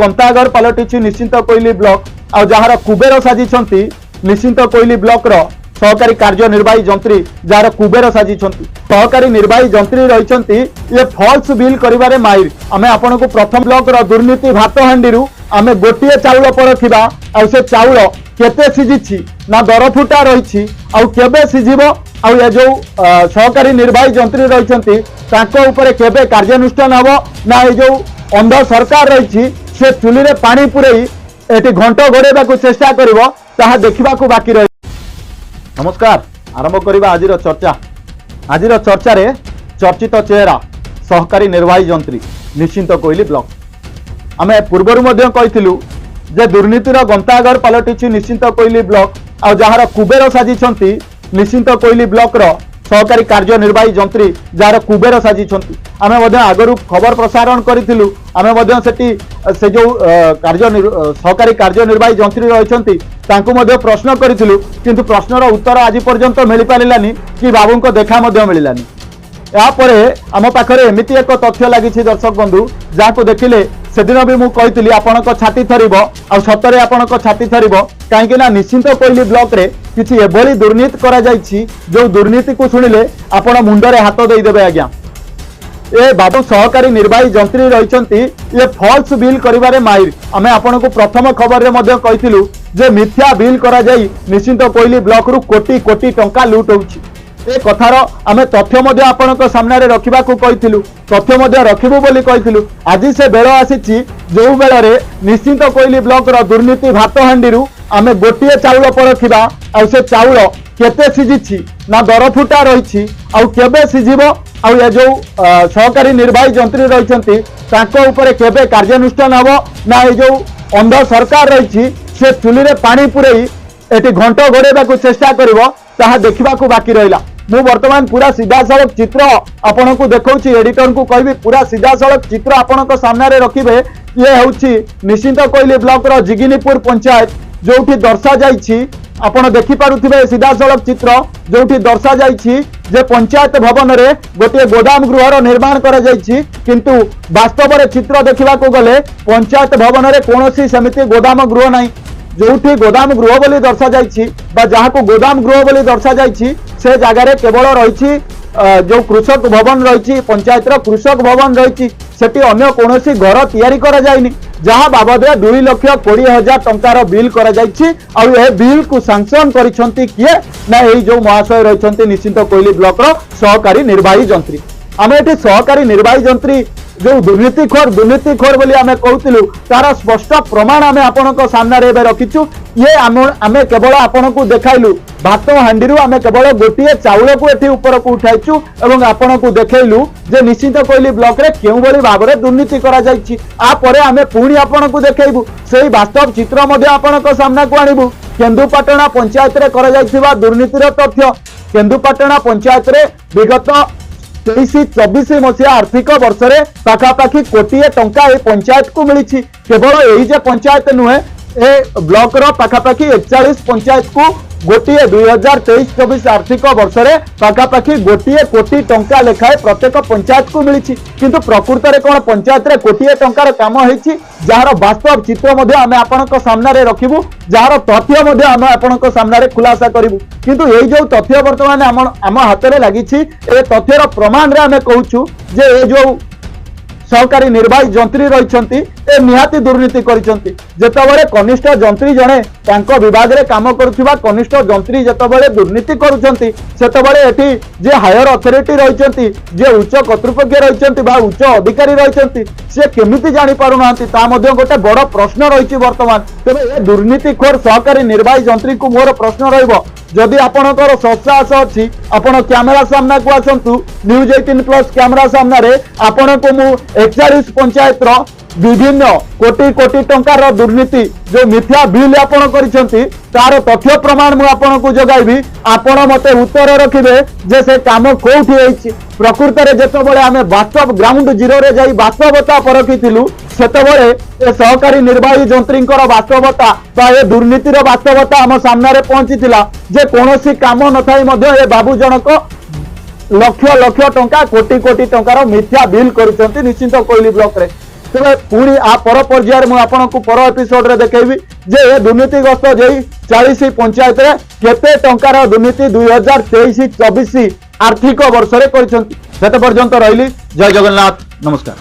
कंतागढ़ पलटि निश्चिंत कोइली ब्लॉक आ जार कुबेर साजिछंती निश्चिंत कोइली ब्लॉक रो सहकारी कार्यनिर्वाही जंत्री जार कुबेर साजिछंती सहकारी निर्वाही जंत्री रहिछंती ये फॉल्स बिल करिवारे माहिर आमे आपन को प्रथम ब्लॉक रो दुर्नीति भात हांडीरू आमे गोटिए चाउल परखिबा आ से चाउल केते सिजिछि ना दर फुटा रहिछि आ केबे सिजिबो आ ये जो सहकारी निर्वाही जंत्री रहिछंती ताको ऊपर केबे कार्यानुष्ठान हबो ना ये जो अंध सरकार रहिछि से चुली रे पानी पुरई एटी घंट घोड़ेबा चेष्टा करिवो ताहा देखिबाकू बाकी रही। नमस्कार आरंभ करिबा आजिर चर्चा। आजिर चर्चा रे चर्चित चेहरा सहकारी निर्वाही जंत्री निश्चिंत कोइली ब्लॉक। आमे पूर्वरु मध्य कहिथिलु जे दुर्नीतिर गंतागढ़ पलटिछि निश्चिंत कोइली ब्लॉक आ जहार कुबेर साजिछंती निश्चिंत कोइली ब्लॉक रो सहकारी कार्यनिर्वाही जंत्री जार कुबेर साजिछंती। आमे मध्य आगरु खबर प्रसारण करिथिलु आमे मध्य सेठी से जो सहकारी कार्यनिर्वाही जंत्री रहिछंती तांकु मध्य प्रश्न करिथिलु किंतु प्रश्नर उत्तर आज पर्यंत मिली पारिलानी कि बाबूंको देखा मध्य मिलिलानी। या परे आम पाखरे एमिति एक तथ्य लागिछि दर्शक बंधु जाको देखिले सेदिन भी मु कहिथिली आपणक छाती थरिबो आ सतरे आपणक छाती थरिबो काहेकि ना निश्चिंत कोइली ब्लॉक रे किछि एभली दुर्नीति करा जाइछि जो दुर्नीति को सुनिले आपण मुंडरे हाथ देई देबे आज्ञा। ए बाबू सहकारी निर्वाही जंत्री रहिछंती ये फॉल्स बिल करिवारे माहिर आमे आपन को प्रथम खबर रे मध्य कहिथिलु जे मिथ्या बिल करा जाई निश्चिंत कोइली ब्लॉक रु कोटी कोटी टंका लूट होउछि। ए कथार आमे तथ्य मध्य आपनक सामने रे रखिबा को कहिथिलु तथ्य मध्य रखिबु बोली कहिथिलु। आज से बेଳ आसीछि जो बेळ रे निश्चिंत कोइली ब्लॉक रो दुर्नीति भात हांडीरू आमे गोटिए चाउल परखिबा आ से चाउल केते सिजिछि ना दर फुटा रहिछि आ केबे सिजिबो आ ये जो सहकारी निर्वाही जंत्री रहिछंती ताको ऊपर केबे कार्यानुष्ठान हबो ना ये जो अंध सरकार रहिछि से चुली रे पानी पुरई एटी घंट घोड़ेबा चेष्टा करिवो ताहा देखिबाकू बाकी रहिला। मु वर्तमान पूरा सीधा सड़क चित्र आपन को देखौछि एडिटर को कहबी पूरा सीधा सड़क चित्र आपन को सामने रे रखिबे। ये होछि निश्चिंत कोइली ब्लॉक रो जिगिनीपुर पंचायत जोठी दर्शा जाइछि आपण देखि पारुथिबे सीधा सड़क चित्र जोठी दर्शा जाइछि जे पंचायत भवन रे गोटे गोदाम गृहर निर्माण करा जाइछि किंतु वास्तव रे चित्र देखिबा को गले पंचायत भवन रे कोनोसी समिति गोदाम गृह नाही। जोठी गोदाम गृह बोली दर्शा जाइछि बा जहाँ को गोदाम गृह बोली दर्शा जाइछि से जगह रे केवल रहिछि जो कृषक भवन रही पंचायत कृषक भवन रही सेठी अन्य कोनोसी घर तैयारी करा जायनी जहाँ बाबद 2,20,000 टंकार बिल करा जायछि और यह बिल को सैंक्शन करिसंती किए ना यही जो महाशय रहिसंती निश्चिंत कोइली ब्लॉक रो सहकारी निर्वाही जंत्री। आमे एठी सहकारी निर्वाही जंत्री जो दुर्नीतिखोर बोली आमे कहूतिलु तार स्पष्ट प्रमाण आमे आपनक सामने रे रखिछु। ये आमे केवल आपन को देखाइलु भात हांडीरू आमे केवल गोटिए चाउल को एठी ऊपर को उठाइछु एवं आपन को देखैलु जे निश्चित कोइली ब्लॉक रे केउ बोली भाबरे दुर्नीति करा जाइछि। आ परे आमे पुणी आपन को देखैबु सेही वास्तव चित्र मध्ये आपनक सामना को आनिबु। केन्दुपाटଣା पंचायत रे करा जाइथिबा दुर्नीतिर तथ्य केन्दुपाटଣା पंचायत रे विगत 23-24 मसीहा आर्थिक वर्ष रे पाखापाखि कोटिए टंका ए पंचायत को मिली। केवल यही जे पंचायत नुहे ए ब्लॉक रो पाखापाखि 41 पंचायत को गोटिए 2023-24 आर्थिक वर्ष रे पाखापाखि गोटिए कोटी टंका लेखाए प्रत्येक पंचायत को मिली। किंतु प्रकृत रे कोन पंचायत रे कोटिए टंकार काम हेछि जार वास्तव चित्र मध्ये आमे आपनक सामने रे रखिबु जार तथ्य मध्ये आमे आपनक सामने रे खुलासा करिबु। किंतु एई जो तथ्य वर्तमान आम हाथ रे लागिछि ए तथ्यर प्रमाण रे आमे कहूछु जे ए जो सहकारी निर्वाही जंत्री रहिछंती ए निहाती दुर्नीति करिसंती। जेतबेले कनिष्ठ जंत्री जणे तांको विभाग रे काम करूथिबा कनिष्ठ जंत्री जेतबेले दुर्नीति करूछंती सेतबेले एठी जे हायर अथॉरिटी रहिछंती जे उच्च कर्तृपक्ष रहिछंती बा उच्च अधिकारी रहिछंती से केमिति जानि पारुनांती ता मध्ये गोटे बड़ प्रश्न रहिछि वर्तमान। तबे ए दुर्नीतिखोर सहकारी निर्वाही जंत्री को मोर प्रश्न रहइबो जदि आपणकर सत्साहस अछि आपण कैमरा सामना को आसंतु न्यूज 18+ कैमरा सामना रे आपण को मु 41 पंचायत रो विभिन्न कोटी कोटी टंकार दुर्नीति जो मिथ्या बिल आपण करिसंती तार तथ्य प्रमाण मु आपण को जगाइबी। आपण मते उत्तर रखिबे जे से काम कोठी होइछि। प्रकृत रे जेतबेले आमे वास्तव ग्राउंड जीरो रे जाई वास्तवता परखिथिलु सेतबेले ए सहकारी निर्वाही जंत्रींकर वास्तवता बा ए दुर्नीतिर वास्तवता आम सामने रे पहुंचीतिला जे कोनोसी काम नथाई मध्ये ए बाबू जनक लक्ष लक्ष टंका कोटी कोटी टंकार मिथ्या बिल करिसंती निश्चिंत कोइली ब्लॉक रे। तेरे पुणी आ पर पर्यायर मुझे आपको पर एपिसोड रे देखैबी जे दुर्नीतिग्रस्त जे 40 पंचायत रे केते टंकार दुर्नीति 2023-24 आर्थिक वर्ष रे करछंती। सेते पर्यंत रहिली। जय जगन्नाथ, नमस्कार।